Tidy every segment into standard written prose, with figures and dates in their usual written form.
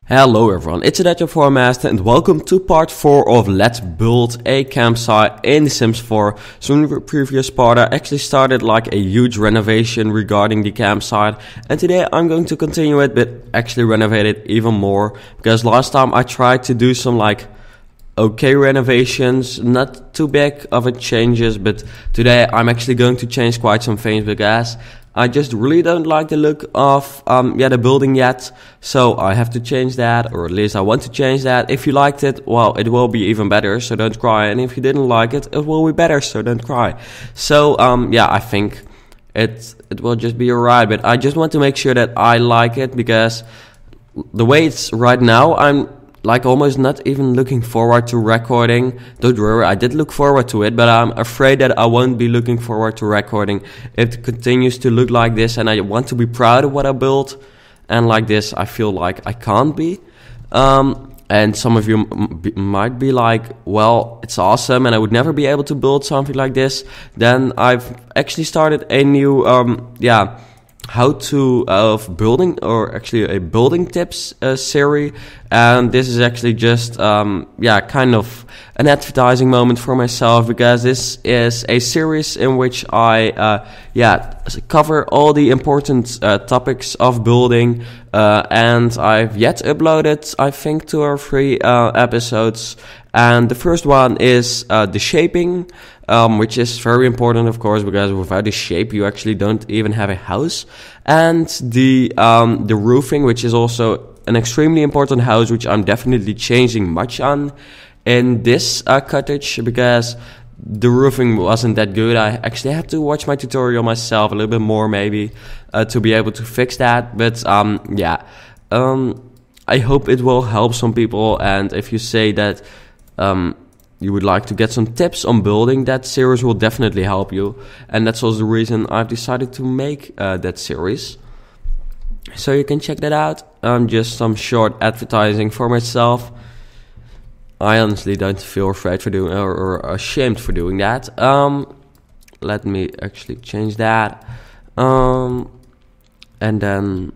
Hello everyone, it's Adetto4Master and welcome to part 4 of Let's Build a Campsite in The Sims 4. So in the previous part I actually started like a huge renovation regarding the campsite, and today I'm going to continue it but actually renovate it even more, because last time I tried to do some like okay renovations, not too big of a changes, but today I'm actually going to change quite some things because I just really don't like the look of the building yet, so I have to change that, or at least I want to change that. If you liked it, well, it will be even better, so don't cry, and if you didn't like it, it will be better, so don't cry. So I think it will just be alright, but I just want to make sure that I like it, because the way it's right now, I'm like almost not even looking forward to recording. Don't worry, I did look forward to it, but I'm afraid that I won't be looking forward to recording if it continues to look like this, and I want to be proud of what I built, and like this I feel like I can't be. And some of you might be like, well, it's awesome and I would never be able to build something like this. Then I've actually started a new how to of building, or actually a building tips series, and this is actually just kind of an advertising moment for myself, because this is a series in which I cover all the important topics of building, and I've yet uploaded I think 2 or 3 episodes, and the first one is the shaping, which is very important, of course, because without the shape you actually don't even have a house. And the roofing, which is also an extremely important house, which I'm definitely changing much on in this cottage, because the roofing wasn't that good. I actually had to watch my tutorial myself a little bit more, maybe, to be able to fix that. But I hope it will help some people, and if you say that you would like to get some tips on building, that series will definitely help you. And that's also the reason I've decided to make that series. So you can check that out. Just some short advertising for myself. I honestly don't feel afraid for doing or ashamed for doing that. Let me actually change that. And then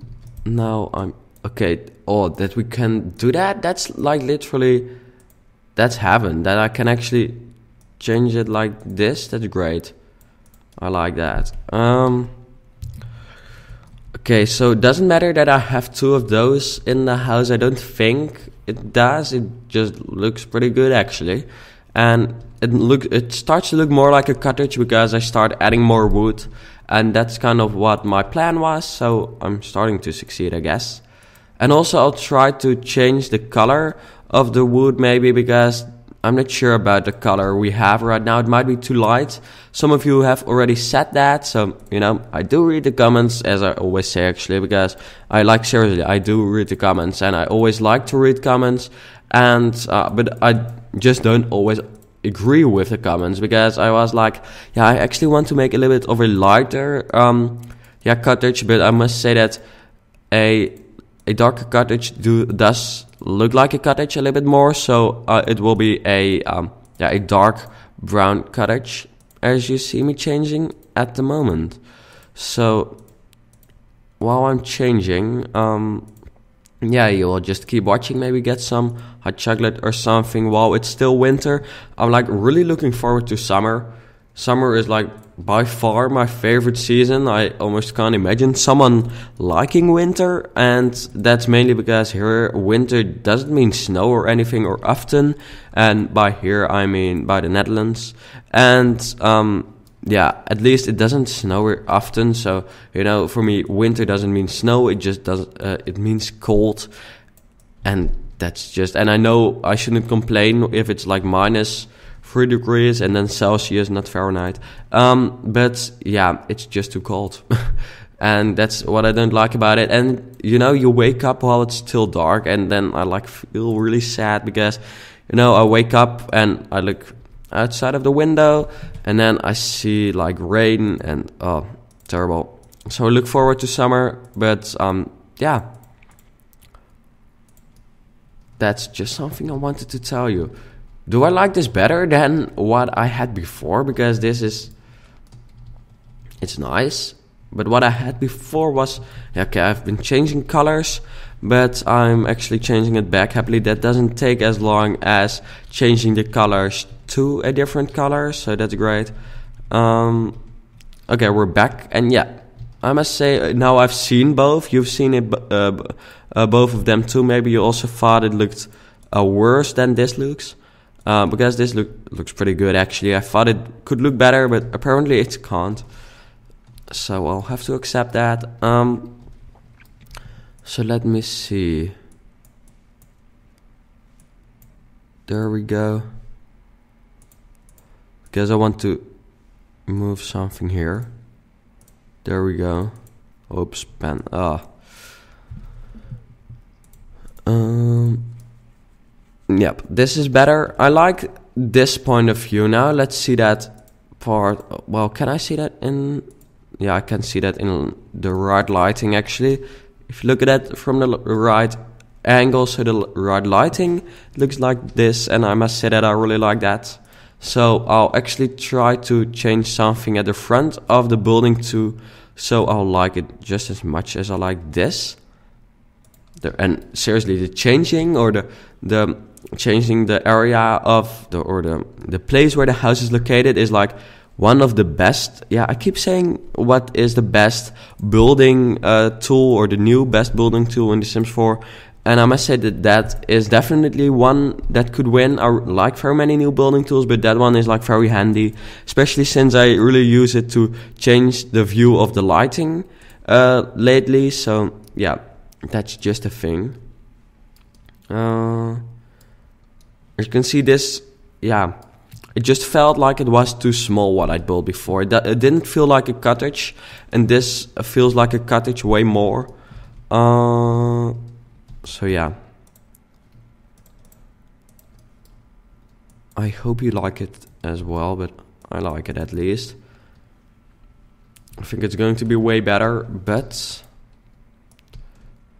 now I'm okay. Oh, that we can do that? That's like literally... That's heaven, that I can actually change it like this. That's great. I like that. Okay, so it doesn't matter that I have 2 of those in the house. I don't think it does. It just looks pretty good, actually. And it starts to look more like a cottage because I start adding more wood. And that's kind of what my plan was. So I'm starting to succeed, I guess. And also I'll try to change the color of the wood, maybe, because I'm not sure about the color we have right now. It might be too light. Some of you have already said that, so I do read the comments, as I always say, actually, because seriously, I do read the comments, and I always like to read comments, and but I just don't always agree with the comments, because I was like, I actually want to make a little bit of a lighter cottage, but I must say that a darker cottage does look like a cottage a little bit more, so it will be a dark brown cottage, as you see me changing at the moment. So while I'm changing, you will just keep watching, maybe get some hot chocolate or something while it's still winter. I'm like really looking forward to summer. Summer is like by far my favorite season. I almost can't imagine someone liking winter, and that's mainly because here winter doesn't mean snow or anything or often, and by here I mean by the Netherlands, and at least it doesn't snow here often. So for me winter doesn't mean snow, it just doesn't it means cold, and that's just, and I know I shouldn't complain if it's like -3 degrees and then Celsius, not Fahrenheit. But it's just too cold. And that's what I don't like about it. And you wake up while it's still dark, and then I feel really sad, because I wake up and I look outside of the window, and then I see like rain, and terrible. So I look forward to summer, but that's just something I wanted to tell you. Do I like this better than what I had before? Because it's nice. But what I had before was, okay, I've been changing colors, but I'm actually changing it back happily. That doesn't take as long as changing the colors to a different color, so that's great. Okay, we're back, and yeah, I must say, now I've seen both. You've seen it, both of them too. Maybe you also thought it looked worse than this looks, because this looks pretty good actually. I thought it could look better, but apparently it can't. So I'll have to accept that. So let me see. There we go. Because I want to move something here. There we go. Oops, pen. Yep, this is better. I like this point of view now. Let's see that part. Well, can I see that in... Yeah, I can see that in the right lighting actually. If you look at it from the right angle, so the right lighting looks like this, and I must say that I really like that. So I'll actually try to change something at the front of the building too, so I'll like it just as much as I like this. And seriously, the changing or the changing the area of the place where the house is located is like one of the best. Yeah, I keep saying what is the best building tool, or the new best building tool in The Sims 4. And I must say that is definitely one that could win. I like very many new building tools, but that one is like very handy. Especially since I really use it to change the view of the lighting lately. So yeah, that's just a thing. You can see this, yeah. It just felt like it was too small what I built before. It didn't feel like a cottage, and this feels like a cottage way more. So yeah. I hope you like it as well, but I like it at least. I think it's going to be way better, but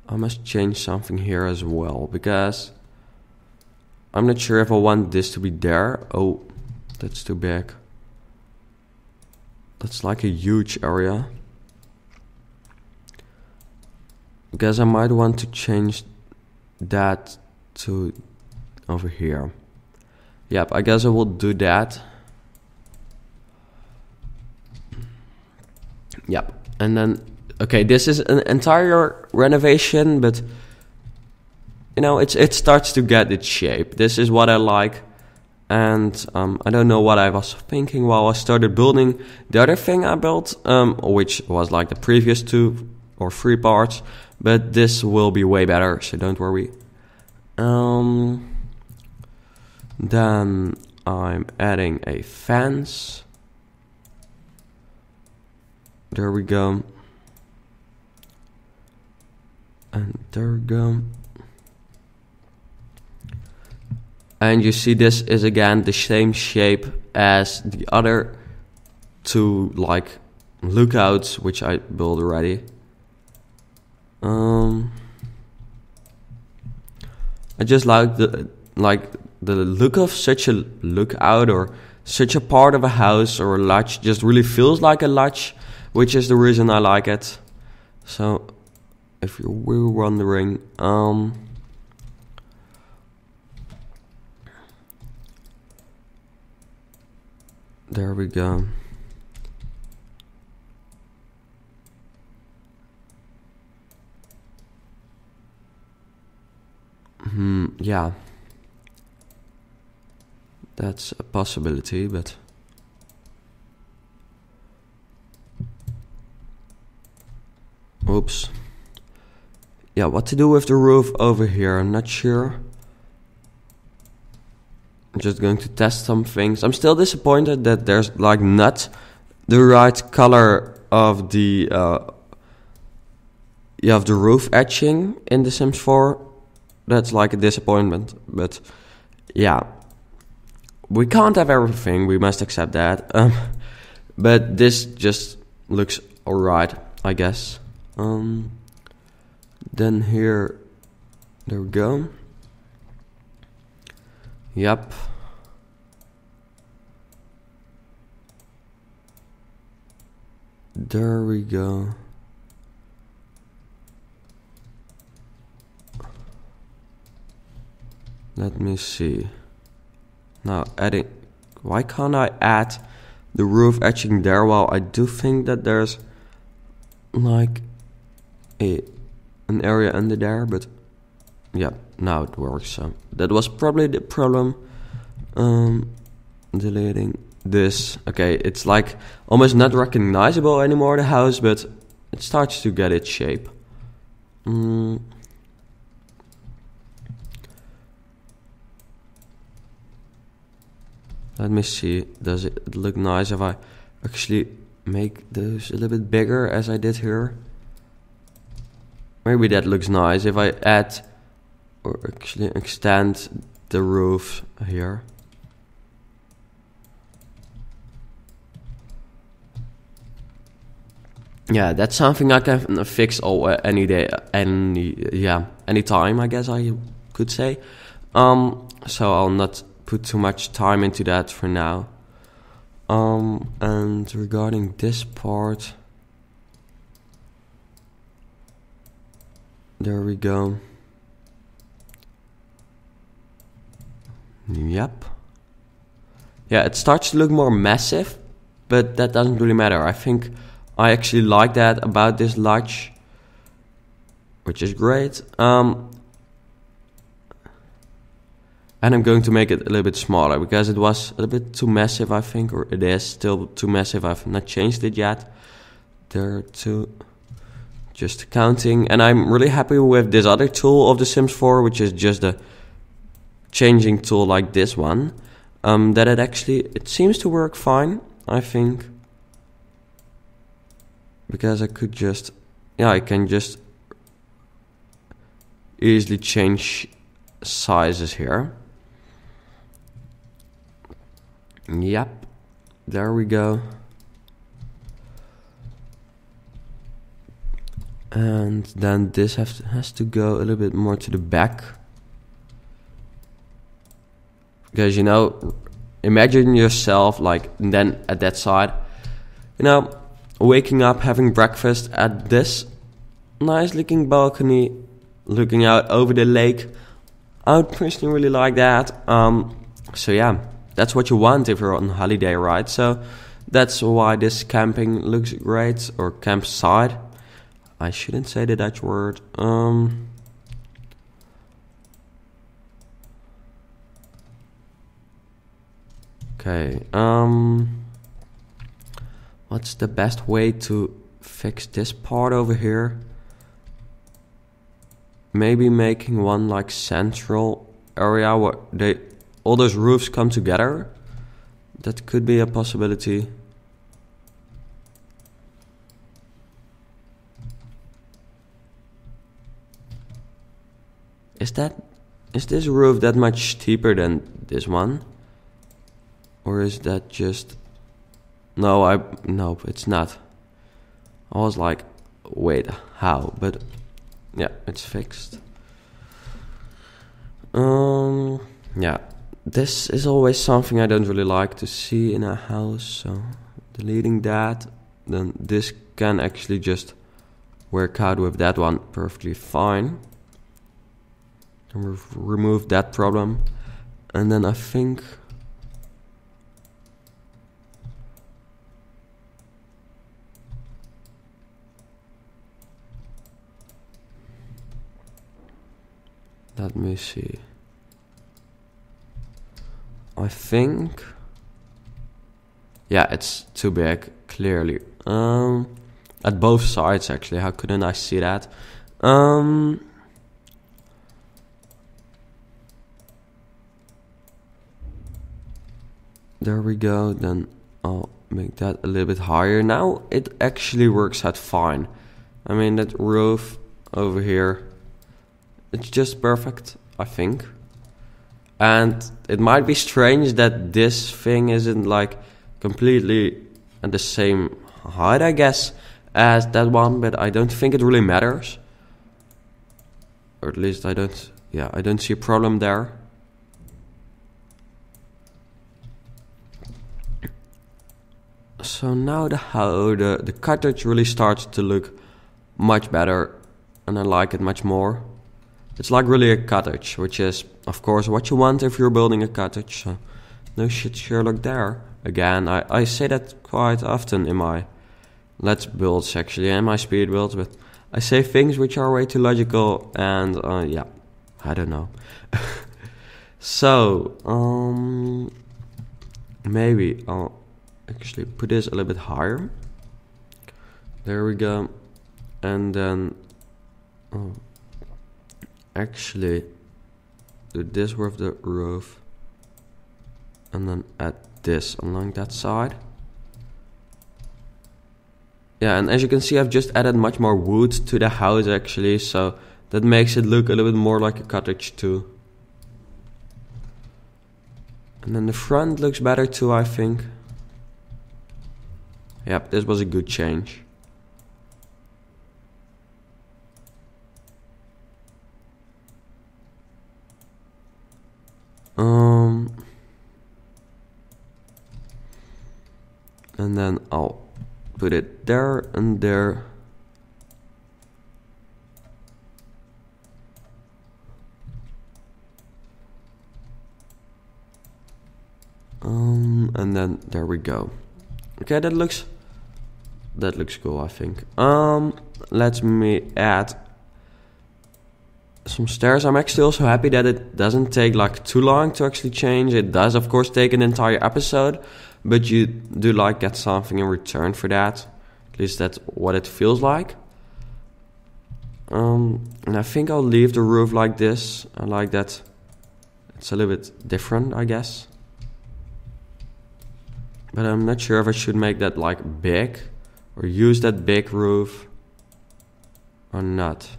I must change something here as well, because I'm not sure if I want this to be there. Oh, that's too big. That's like a huge area. Because I might want to change that to over here. Yep, I guess I will do that. Yep, and then, okay, this is an entire renovation, but you know, it starts to get its shape. This is what I like. And I don't know what I was thinking while I started building the other thing I built, which was like the previous 2 or 3 parts, but this will be way better, so don't worry. Then I'm adding a fence. There we go. And there we go. And you see this is again the same shape as the other 2 like lookouts, which I built already. I just like the look of such a lookout, or such a part of a house or a lodge. Just really feels like a lodge, which is the reason I like it. So if you were wondering, there we go. Yeah. That's a possibility, but oops. Yeah, what to do with the roof over here, I'm not sure. I'm just going to test some things. I'm still disappointed that there's like not the right color of the roof etching in The Sims 4. That's like a disappointment, but yeah, we can't have everything. We must accept that. But this just looks alright, I guess. Then here, there we go. Yep. There we go. Let me see. Now adding, why can't I add the roof etching there? Well, I do think that there's like an area under there, but yeah, now it works. So that was probably the problem. Deleting this. Okay, it's like almost not recognizable anymore, the house, but it starts to get its shape. Let me see, does it look nice if I actually make those a little bit bigger as I did here? Maybe that looks nice if I add or actually extend the roof here. Yeah, that's something I can fix any day, any time, I guess I could say. So I'll not put too much time into that for now. And regarding this part, there we go. Yep. Yeah, it starts to look more massive, but that doesn't really matter. I think I actually like that about this lodge, which is great. And I'm going to make it a little bit smaller because it was a little bit too massive, I think, or it is still too massive. I've not changed it yet. There too. Just counting. And I'm really happy with this other tool of The Sims 4, which is just a changing tool like this one. That it seems to work fine, I think. Because I could just, I can just easily change sizes here. Yep, there we go. And then this has to go a little bit more to the back. Because, imagine yourself like then at that side, waking up, having breakfast at this nice looking balcony, looking out over the lake. I would personally really like that. So yeah, that's what you want if you're on holiday, right? So that's why this camping looks great, or campsite. I shouldn't say the Dutch word. Okay. What's the best way to fix this part over here? Maybe making one like central area where all those roofs come together. That could be a possibility. Is this roof that much steeper than this one? Or is that just... No, it's not. I was like, wait, how? But yeah, it's fixed. Yeah, this is always something I don't really like to see in a house. So deleting that, then this can actually just work out with that one perfectly fine. And remove that problem. And then I think... Let me see. I think... Yeah, it's too big, clearly. At both sides, actually. How couldn't I see that? There we go. Then I'll make that a little bit higher. Now it actually works out fine. I mean, that roof over here... It's just perfect, I think. And it might be strange that this thing isn't like completely at the same height, I guess, as that one, but I don't think it really matters. Or at least I don't see a problem there. So now the cottage really starts to look much better, and I like it much more. It's like really a cottage, which is of course what you want if you're building a cottage. So no shit, Sherlock there. Again, I say that quite often in my let's builds actually and my speed builds, but I say things which are way too logical, and yeah, I don't know. So maybe I'll actually put this a little bit higher. There we go. And then actually do this with the roof, and then add this along that side. Yeah, and as you can see, I've just added much more wood to the house actually, so that makes it look a little bit more like a cottage too. And then the front looks better too, I think. Yep, this was a good change. And then I'll put it there and there. And then there we go. Okay, that looks cool, I think. Let me add some stairs. I'm actually also happy that it doesn't take like too long to actually change. It does of course take an entire episode, but you do like get something in return for that. At least that's what it feels like. And I think I'll leave the roof like this. I like that it's a little bit different, I guess. But I'm not sure if I should make that like big or use that big roof or not.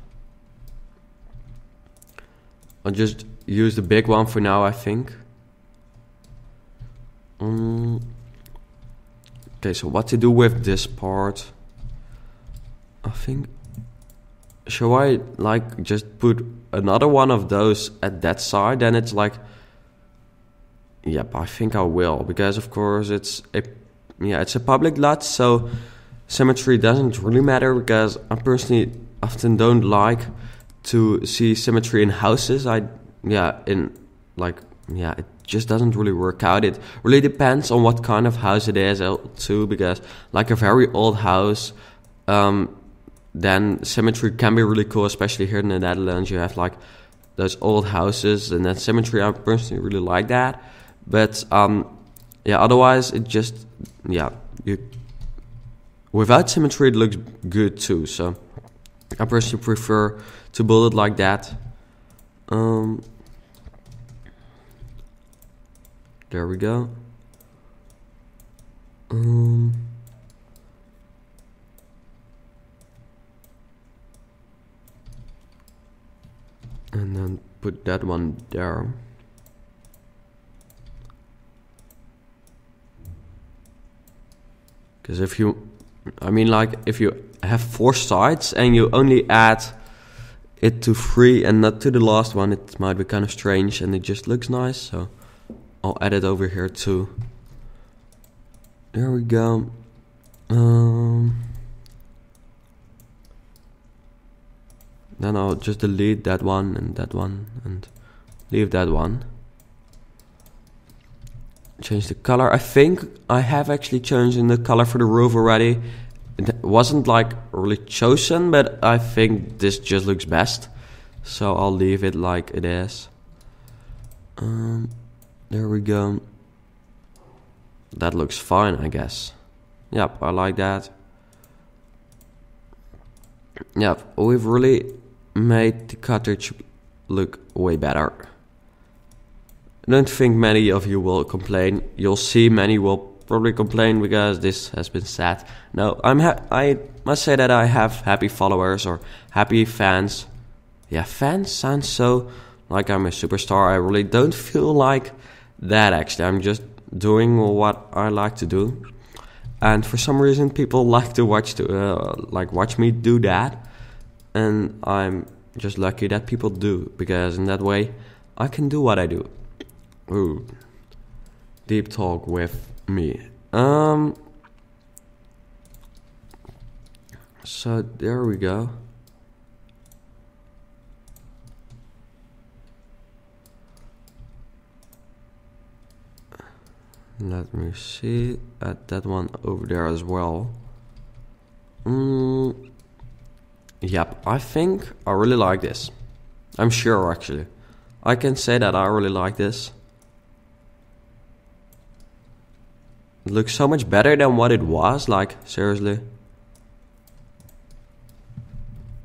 I'll just use the big one for now, I think. Okay, so what to do with this part? I think... Shall I like just put another one of those at that side? Then it's like... Yep, I think I will. Because of course it's a public lot, so symmetry doesn't really matter. Because I personally often don't like to see symmetry in houses. It just doesn't really work out. It really depends on what kind of house it is too, because like a very old house, then symmetry can be really cool, especially here in the Netherlands. You have like those old houses, and then symmetry, I personally really like that. But otherwise it just without symmetry it looks good too. So I personally prefer to build it like that. There we go. And then put that one there. Because if you have 4 sides and you only add it to 3 and not to the last one, it might be kind of strange, and it just looks nice. So I'll add it over here too. There we go. Then I'll just delete that one and leave that one. Change the color. I think I have actually chosen the color for the roof already. It wasn't like really chosen, but I think this just looks best. So I'll leave it like it is. There we go. That looks fine, I guess. Yep, I like that. Yep, we've really made the cottage look way better. I don't think many of you will complain. You'll see many will probably complain because this has been said. No, I must say that I have happy followers or happy fans. Yeah, fans sounds so like I'm a superstar. I really don't feel like that actually. I'm just doing what I like to do. And for some reason people like to watch me do that. And I'm just lucky that people do, because in that way I can do what I do. Ooh, deep talk with me. So there we go. Let me see, add that one over there as well. Yep, I think I really like this. I'm sure actually. I can say that I really like this. It looks so much better than what it was, like seriously.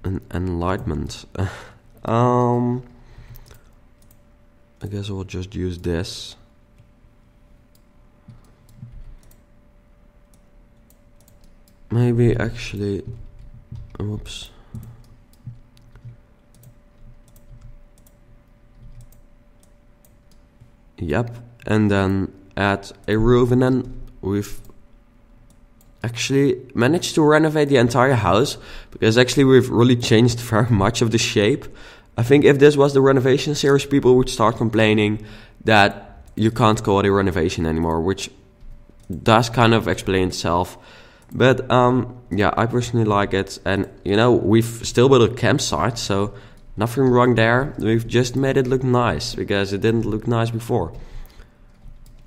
An enlightenment. I guess we'll just use this. Maybe actually, whoops. Yep, and then add a roof, and then we've actually managed to renovate the entire house, because actually we've really changed very much of the shape. I think if this was the renovation series, people would start complaining that you can't call it a renovation anymore, which does kind of explain itself. But yeah, I personally like it, and you know, we've still built a campsite, so nothing wrong there. We've just made it look nice, because it didn't look nice before.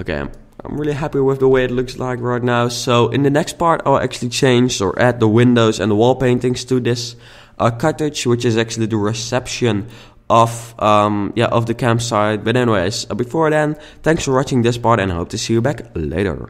Okay, I'm really happy with the way it looks like right now. So in the next part, I'll actually change or add the windows and the wall paintings to this cottage, which is actually the reception of the campsite. But anyways, before then, thanks for watching this part, and I hope to see you back later.